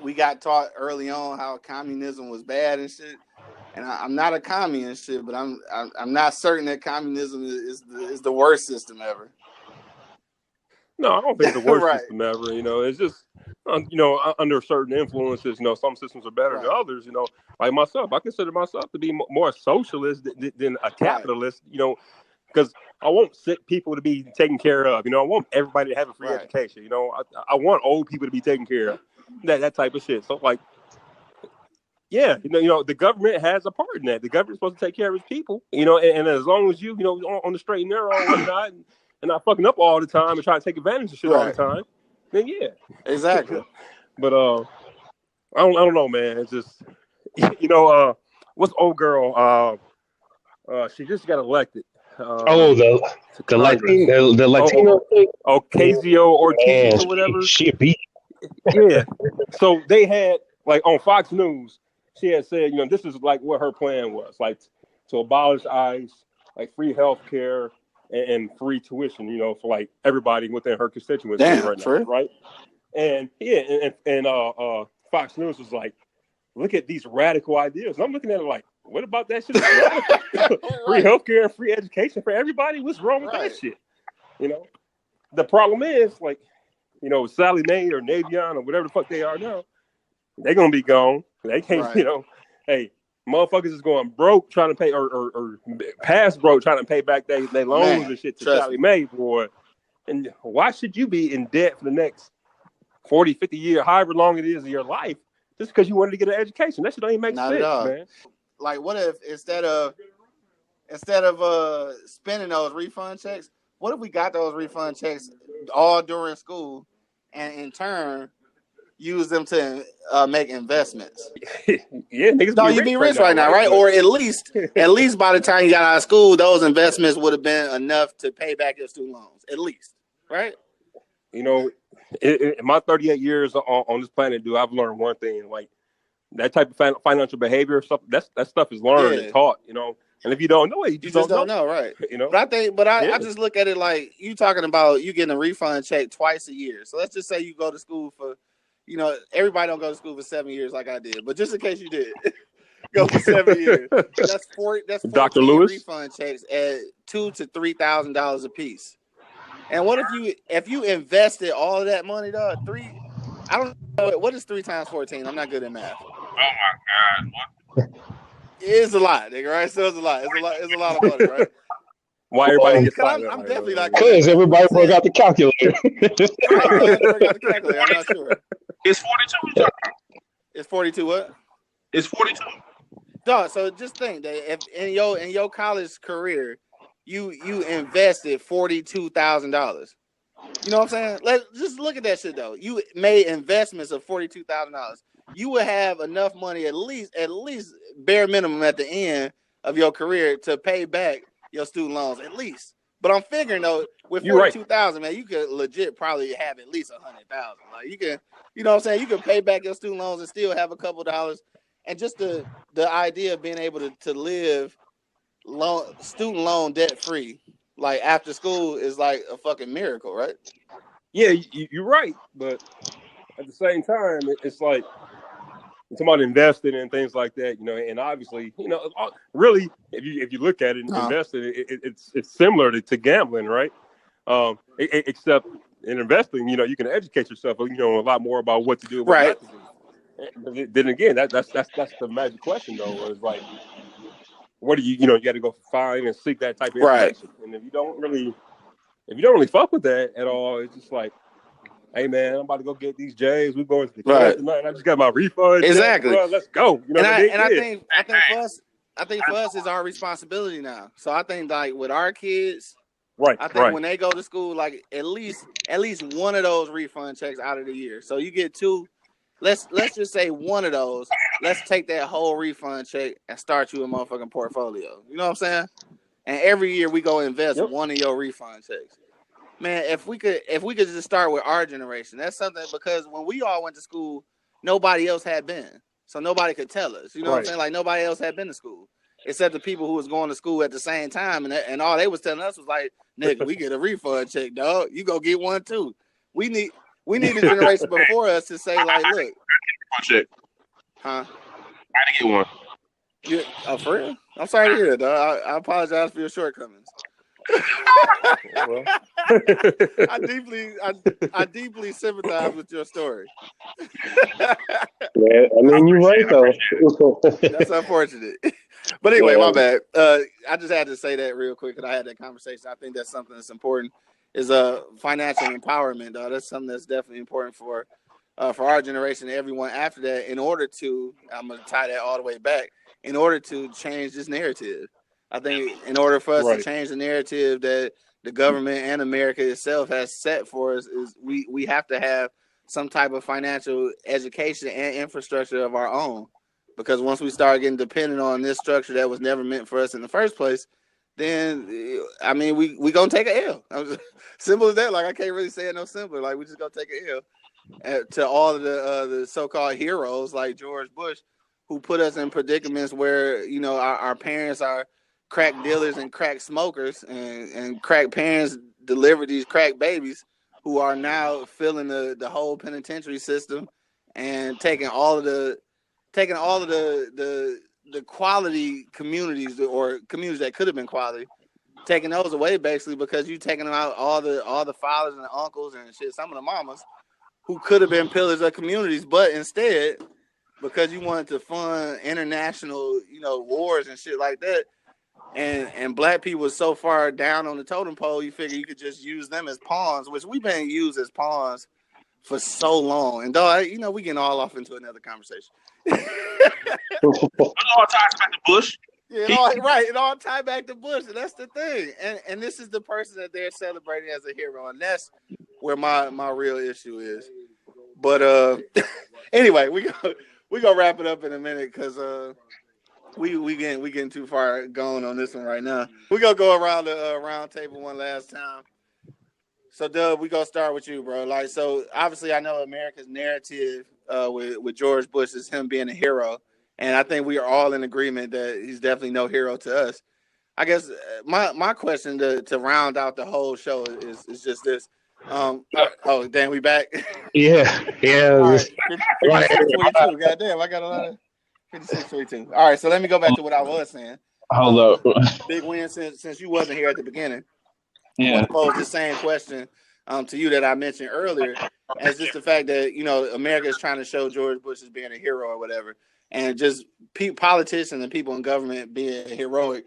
we got taught early on how communism was bad and shit. And I'm not a commie and shit, but I'm not certain that communism is the worst system ever. No, I don't think the worst system ever. It's just under certain influences. Some systems are better than others. Like myself, I consider myself to be more socialist than a capitalist. because I want sick people to be taken care of. You know, I want everybody to have a free education. You know, I want old people to be taken care of. That type of shit. So like, yeah, you know, the government has a part in that. The government's supposed to take care of its people. You know, and as long as you know, on the straight and narrow and whatnot, and not fucking up all the time and trying to take advantage of shit all the time, then yeah, exactly. But I don't know, man. It's just, you know, what's old girl? She just got elected. The Latino thing? Ocasio-Cortez or whatever. She beat. Yeah. So they had, like, on Fox News, she had said, you know, this is like what her plan was, like to abolish ICE, like free health care and free tuition, you know, for like everybody within her constituency right now, right? And yeah, and Fox News was like, look at these radical ideas. And I'm looking at it like, what about that shit? Free healthcare and free education for everybody? What's wrong with that shit? You know, the problem is, like, you know, Sally Mae or Navion or whatever the fuck they are now, they're gonna be gone. They can't, you know, hey, motherfuckers is going broke trying to pay or past broke trying to pay back their loans and shit to Sally Mae, boy. And why should you be in debt for the next 40, 50 years, however long it is of your life, just because you wanted to get an education? That shit don't even make sense, man. Like, what if instead of spending those refund checks, what if we got those refund checks all during school, and in turn use them to make investments? Yeah, niggas. No, you'd be rich right now, right? Or at least by the time you got out of school, those investments would have been enough to pay back your student loans, at least, right? You know, in my 38 years on this planet, dude, I've learned one thing: like that type of financial behavior stuff. That stuff is learned and taught. You know, and if you don't know it, you just don't know, right? You know. But I just look at it like you talking about you getting a refund check twice a year. So let's just say you go to school for, you know, everybody don't go to school for 7 years like I did, but just in case you did, go for 7 years. That's 14 Dr. Lewis refund checks at $2,000 to $3,000 a piece. And what if you invested all of that money, dog? I don't know, what is 3 times 14? I'm not good at math. Oh my God! What? It's a lot, nigga, right? So it's a lot. It's a lot of money, right? Why everybody gets I'm definitely not. Because everybody broke out the calculator. I'm not sure. It's 42. It's 42 what? It's 42. Dog, so just think that if in your college career, you invested $42,000. You know what I'm saying? Let's just look at that shit though. You made investments of $42,000. You would have enough money at least bare minimum at the end of your career to pay back your student loans at least. But I'm figuring though, with 42,000, man, you could legit probably have at least 100,000. Like you can, you know what I'm saying? You can pay back your student loans and still have a couple dollars. And just the idea of being able to live student loan debt free, like after school, is like a fucking miracle, right? Yeah, you're right, but at the same time, it's like somebody invested in things like that, you know, and obviously, you know, really, if you look at it, investing, it's similar to gambling, right? Except in investing, you know, you can educate yourself, you know, a lot more about what to do, and what not to do. But then again, that's the magic question, though. Is like, what do you know? You got to go find and seek that type of information, and if you don't really fuck with that at all, it's just like, hey man, I'm about to go get these J's. We're going to the club tonight. I just got my refund. Exactly. Bro, let's go. You know I think for us it's our responsibility now. So I think like with our kids, I think when they go to school, like at least one of those refund checks out of the year. So you get 2. Let's just say one of those. Let's take that whole refund check and start you a motherfucking portfolio. You know what I'm saying? And every year we go invest one of your refund checks. Man, if we could just start with our generation, that's something, because when we all went to school, nobody else had been. So nobody could tell us. You know what I'm saying? Like nobody else had been to school except the people who was going to school at the same time, and all they was telling us was like, nigga, we get a refund check, dog. You go get one too. We need a generation before us to say, like, look. Check. Huh? I didn't get one. Oh, for real? I'm sorry to hear that, dog. I apologize for your shortcomings. I deeply sympathize with your story. Yeah, I mean, you're right though. That's unfortunate. But anyway, Yeah. my bad. I just had to say that real quick because I had that conversation. I think that's something that's important. Is financial empowerment, though. That's something that's definitely important for our generation and everyone after that. In order to, I'm gonna tie that all the way back. In order to change this narrative, I think in order for us to change the narrative that the government and America itself has set for us, is we have to have some type of financial education and infrastructure of our own. Because once we start getting dependent on this structure that was never meant for us in the first place, then I mean we gonna take an L. Simple as that. Like I can't really say it no simpler. Like we just gonna take an L to all of the so-called heroes like George Bush, who put us in predicaments where our parents are crack dealers and crack smokers, and crack parents deliver these crack babies who are now filling the whole penitentiary system and taking all of the quality communities or communities that could have been quality, taking those away basically because you taking out all the fathers and the uncles and shit, some of the mamas who could have been pillars of communities, but instead, because you wanted to fund international, wars and shit like that, and black people were so far down on the totem pole, you figure you could just use them as pawns, which we've been used as pawns for so long. And though we getting all off into another conversation. It all ties back to Bush. Yeah, it all tied back to Bush, and that's the thing. And this is the person that they're celebrating as a hero, and that's where my real issue is. But anyway, we gonna wrap it up in a minute because we getting too far gone on this one right now. We gonna go around the round table one last time. So, Dub, we gonna start with you, bro. Like, so obviously, I know America's narrative with George Bush is him being a hero, and I think we are all in agreement that he's definitely no hero to us. I guess my question to round out the whole show is just this. Oh, damn, we back. Yeah. All right, 56-22. Goddamn, I got a lot of 56-22. All right, so let me go back to what I was saying. Hold up. Big win since you wasn't here at the beginning. I Yeah. want to pose the same question to you that I mentioned earlier, as just the fact that America is trying to show George Bush as being a hero or whatever, and just politicians and people in government being heroic.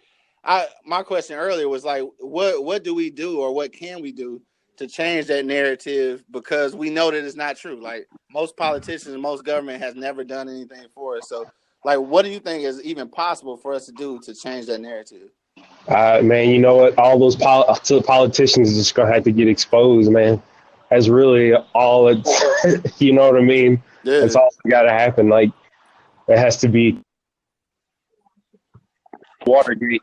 My question earlier was like, what do we do or what can we do to change that narrative? Because we know that it's not true. Like most politicians and most government has never done anything for us. So, like, what do you think is even possible for us to do to change that narrative? Man, you know what? All those politicians are just gonna have to get exposed, man. That's really all it's. You know what I mean? Yeah. That's all that gotta happen. Like it has to be Watergate.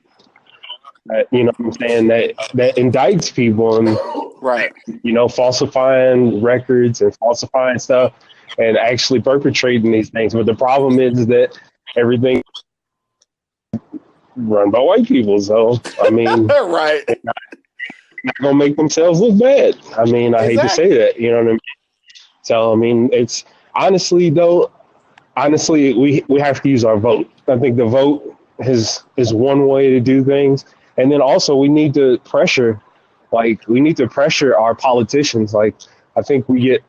You know what I'm saying? That indicts people and Right. Falsifying records and falsifying stuff and actually perpetrating these things. But the problem is that everything run by white people. So I mean, right. not gonna make themselves look bad. I mean, I hate to say that, you know what I mean? So I mean, it's honestly we have to use our vote. I think the vote is one way to do things. And then also we need to pressure our politicians. Like I think we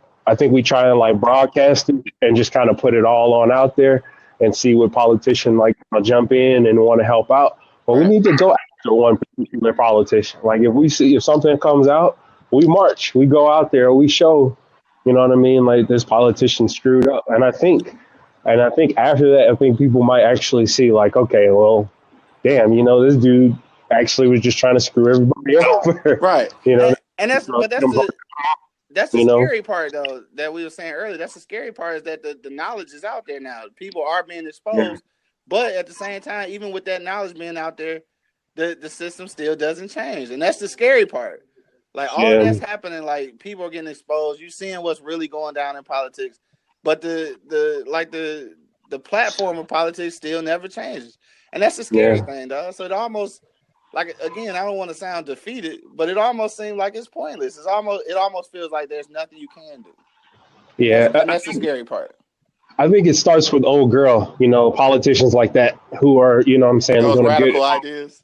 try and like broadcast it and just kind of put it all on out there and see what politician jump in and want to help out. But we need to go after one particular politician. Like if something comes out, we march, we go out there, we show, you know what I mean? Like this politician screwed up. And I think after that, I think people might actually see like, okay, well, damn, this dude actually was just trying to screw everybody over. Right. And that's the You know? scary part though that we were saying earlier. That's the scary part is that the knowledge is out there now. People are being exposed, but at the same time, even with that knowledge being out there, the system still doesn't change, and that's the scary part. Like all that's happening, like people are getting exposed. You seeing what's really going down in politics, but the platform of politics still never changes, and that's the scary thing, dog. So it almost. Like again, I don't want to sound defeated, but it almost seems like it's pointless. It almost feels like there's nothing you can do. Yeah, and that's the scary part. I think it starts with old girl, politicians like that who are, what I'm saying, those radical ideas.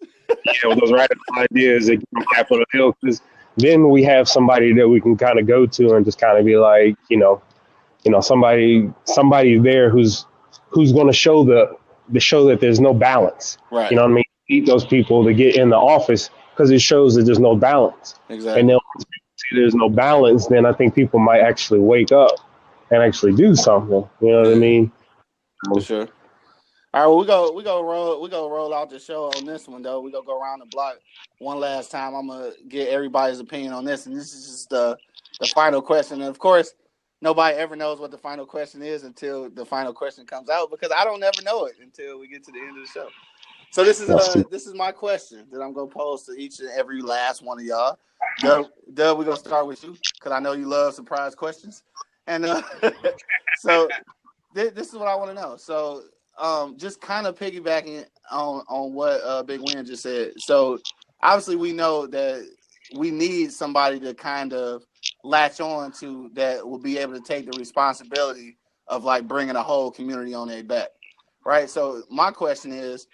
With those radical ideas that come Capitol Hill, because then we have somebody that we can kind of go to and just kind of be like, somebody there who's going to show to show that there's no balance. Right. You know what I mean? Beat those people to get in the office because it shows that there's no balance. Exactly. And then once people see there's no balance, then I think people might actually wake up and actually do something. You know what I mean? For sure. All right, well, we go roll out the show on this one though. We go around the block one last time. I'm gonna get everybody's opinion on this, and this is just the final question. And of course, nobody ever knows what the final question is until the final question comes out, because I don't ever know it until we get to the end of the show. So this is my question that I'm gonna pose to each and every last one of y'all. Dub, we're gonna start with you because I know you love surprise questions, and so this is what I want to know. So. Just kind of piggybacking on what Big Win just said. So obviously we know that we need somebody to kind of latch on to that will be able to take the responsibility of like bringing a whole community on their back, right? So my question is,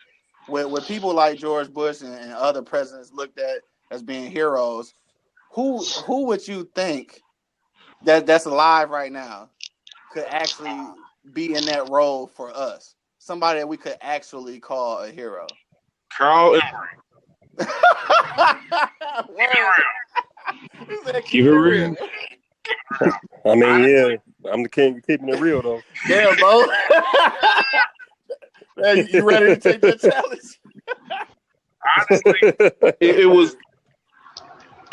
with people like George Bush and other presidents looked at as being heroes, who would you think that's alive right now could actually be in that role for us? Somebody that we could actually call a hero. Carl Keep it real. I mean, yeah, I'm the king of keeping it real, though. Damn, Bo. Hey, you ready to take that challenge? Honestly, it was.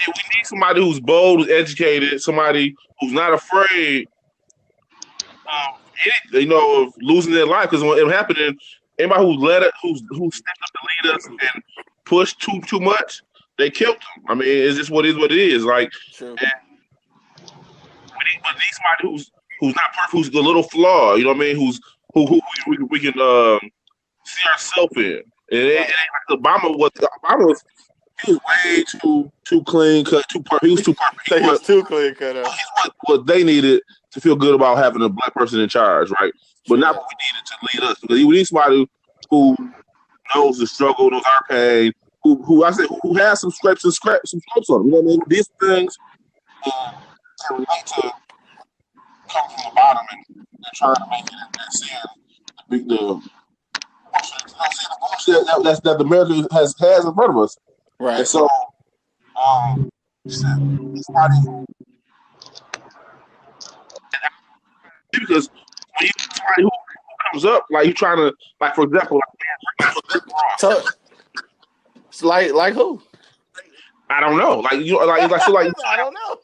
We need somebody who's bold, who's educated, somebody who's not afraid of losing their life, because when it happened, anybody who stepped up to lead us and pushed too much, they killed them. I mean, it's just what it is. Like, sure. We need somebody who's not perfect, who's a little flawed. You know what I mean? Who we can see ourselves in. And it ain't like Obama was. He was way too clean cut, he was too perfect. He was too clean cut up. He's what they needed to feel good about having a black person in charge, right? But not what we needed to lead us. Because we need somebody who knows the struggle, knows our pain, who has some scrapes on them. You know what I mean? These things can relate to come from the bottom and trying to make it and seeing the bullshit that America has in front of us. Right. And so, somebody because when you somebody who comes up, like you trying to, like for example, so like who? I don't know, like I don't know.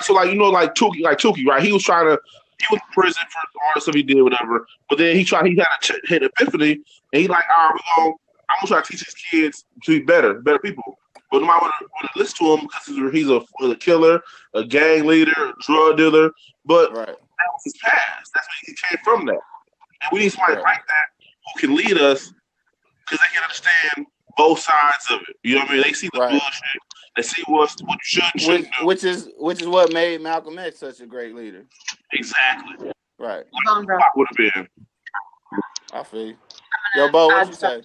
So like Tukey, right? He was in prison for all the stuff he did, whatever. But then he had a hit epiphany, and he like, all right, I'm gonna try to teach his kids to be better people. But nobody want to listen to him because he's a killer, a gang leader, a drug dealer. But that was his past. That's where he came from. That, and we need somebody like that who can lead us, because they can understand both sides of it. You know what I mean? They see the bullshit. They see what you shouldn't do. Which is what made Malcolm X such a great leader. Exactly. Right. What would have been? I feel you. Yo, Bo, what you say?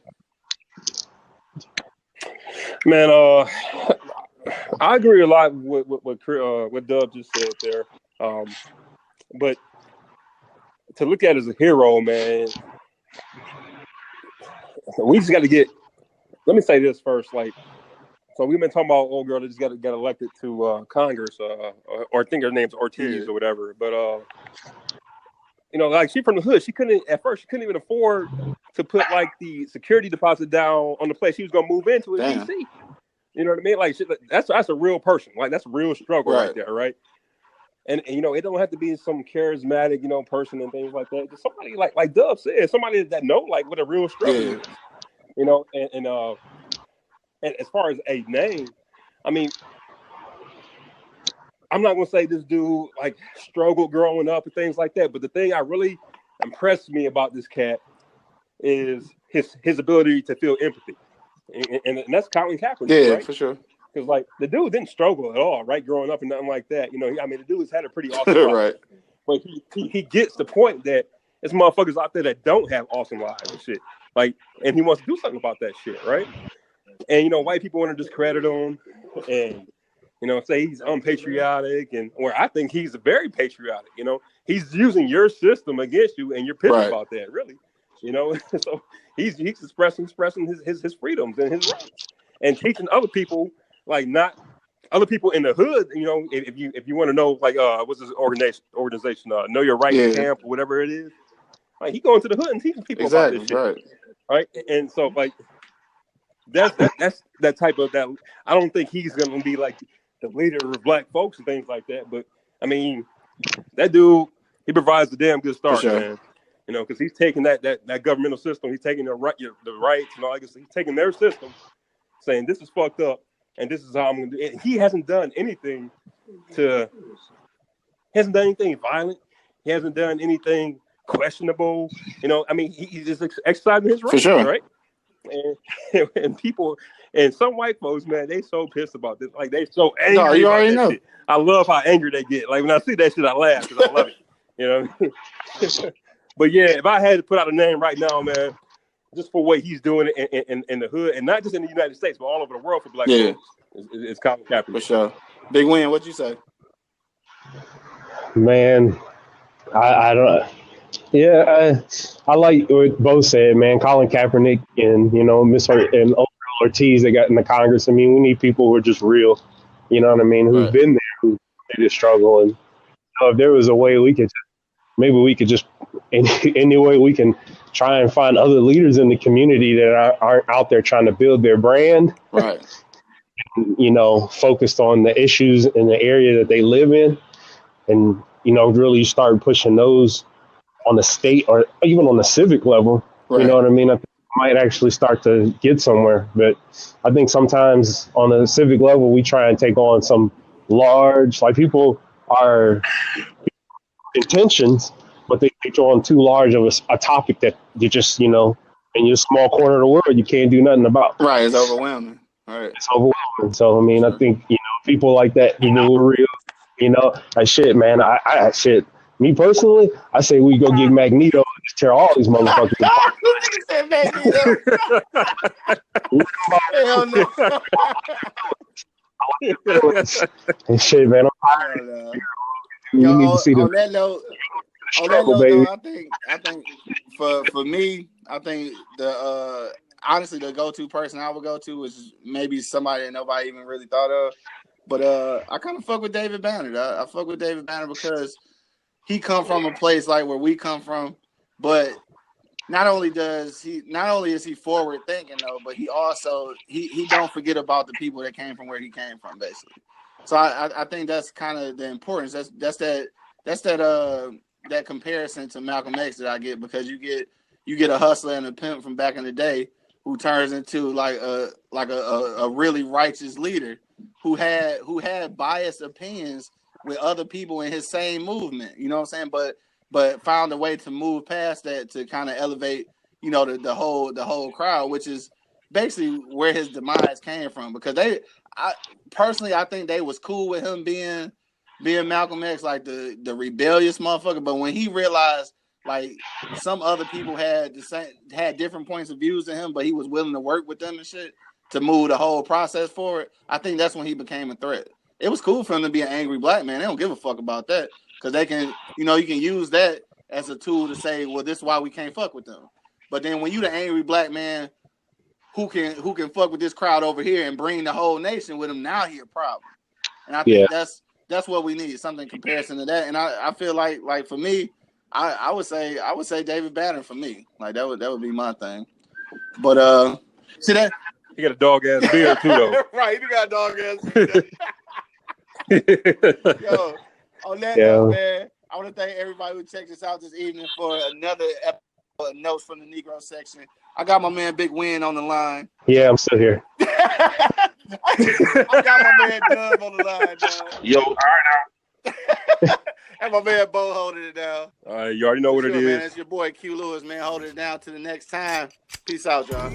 Man, I agree a lot with what Dub just said there. But to look at as a hero, man, we just got to get. Let me say this first, like, so we've been talking about old girl that just got elected to Congress, or I think her name's Ortiz or whatever. But like, she from the hood. She couldn't even afford to put like the security deposit down on the place she was gonna move into in DC. You know what I mean? Like, that's a real person. Like, that's a real struggle right there, right? And it don't have to be some charismatic, person and things like that. Just somebody like Dub said, somebody that know like what a real struggle is. And as far as a name, I mean, I'm not gonna say this dude like struggled growing up and things like that, but the thing that really impressed me about this cat is his ability to feel empathy, and that's Colin Kaepernick, right? For sure. Because like the dude didn't struggle at all, right, growing up and nothing like that. The dude's had a pretty awesome life, but he gets the point that there's motherfuckers out there that don't have awesome lives and shit. Like, and he wants to do something about that shit, right? And white people want to discredit him and say he's unpatriotic, or I think he's very patriotic. He's using your system against you, and you're pissed about that, really. You know, so he's expressing his freedoms and his rights, and teaching other people like not other people in the hood. You know, if you want to know like what's this organization Know Your Rights camp or whatever it is. Like he going to the hood and teaching people about this shit, right? And so like that's that type of that. I don't think he's gonna be like the leader of black folks and things like that. But I mean, that dude, he provides a damn good start, man. You know, because he's taking that governmental system, he's taking the rights and all that. He's taking their system, saying this is fucked up, and this is how I'm gonna do it. And he hasn't done anything violent. He hasn't done anything questionable. You know, I mean, he's just exercising his rights, right? And people and some white folks, man, they so pissed about this. Like they so angry. No, you already know. Shit. I love how angry they get. Like when I see that shit, I laugh because I love it. You know. But yeah, if I had to put out a name right now, man, just for what he's doing in the hood, and not just in the United States, but all over the world for black folks, it's Colin Kaepernick. For sure. Big Win, what'd you say? Man, I don't. Yeah, I like what both said, man. Colin Kaepernick and Miss and Ortiz, they got in the Congress. I mean, we need people who are just real. You know what I mean? Who've been there, who made it struggle, and if there was a way we could. Maybe we could just, any way we can try and find other leaders in the community that aren't out there trying to build their brand. Right. Focused on the issues in the area that they live in. And, really start pushing those on the state or even on the civic level. Right. You know what I mean? I think we might actually start to get somewhere. But I think sometimes on the civic level, we try and take on some large, like people are intentions, but they take on too large of a topic that you just, in your small corner of the world, you can't do nothing about. Right. It's overwhelming. Right. It's overwhelming. So, I mean, I think, people like that, we're real, like shit, man. I shit. Me personally, I say we go get Magneto and just tear all these motherfuckers Hell no. And shit, man. You need to see on that note, though, I think for me, I think the honestly the go-to person I would go to is maybe somebody that nobody even really thought of. But I kind of fuck with David Banner. I fuck with David Banner because he come from a place like where we come from, but not only is he forward thinking though, but he also he don't forget about the people that came from where he came from, basically. So I think that's kind of the importance. That's that comparison to Malcolm X that I get, because you get a hustler and a pimp from back in the day who turns into like a really righteous leader who had biased opinions with other people in his same movement. You know what I'm saying? But found a way to move past that to kind of elevate, the whole crowd, which is basically where his demise came from. Because I think they was cool with him being Malcolm X, like the rebellious motherfucker. But when he realized like some other people had different points of views than him, but he was willing to work with them and shit to move the whole process forward, I think that's when he became a threat. It was cool for him to be an angry black man. They don't give a fuck about that, because they can, you can use that as a tool to say, well, this is why we can't fuck with them. But then when you the angry black man who can fuck with this crowd over here and bring the whole nation with him, now he a problem. And I think that's what we need, something in comparison to that. And I feel like for me, I would say David Banner for me. Like that would be my thing. But see that he got a dog ass beard too though. Right, you got a dog ass beard. Yo, on that note, man, I want to thank everybody who checked us out this evening for another episode of Notes from the Negro section. I got my man Big Win on the line. Yeah, I'm still here. I got my man Dub on the line, dog. Yo, all right now. And my man Bo holding it down. All right, you already know what it is. Man, it's your boy Q Lewis, man, holding it down. To the next time. Peace out, y'all.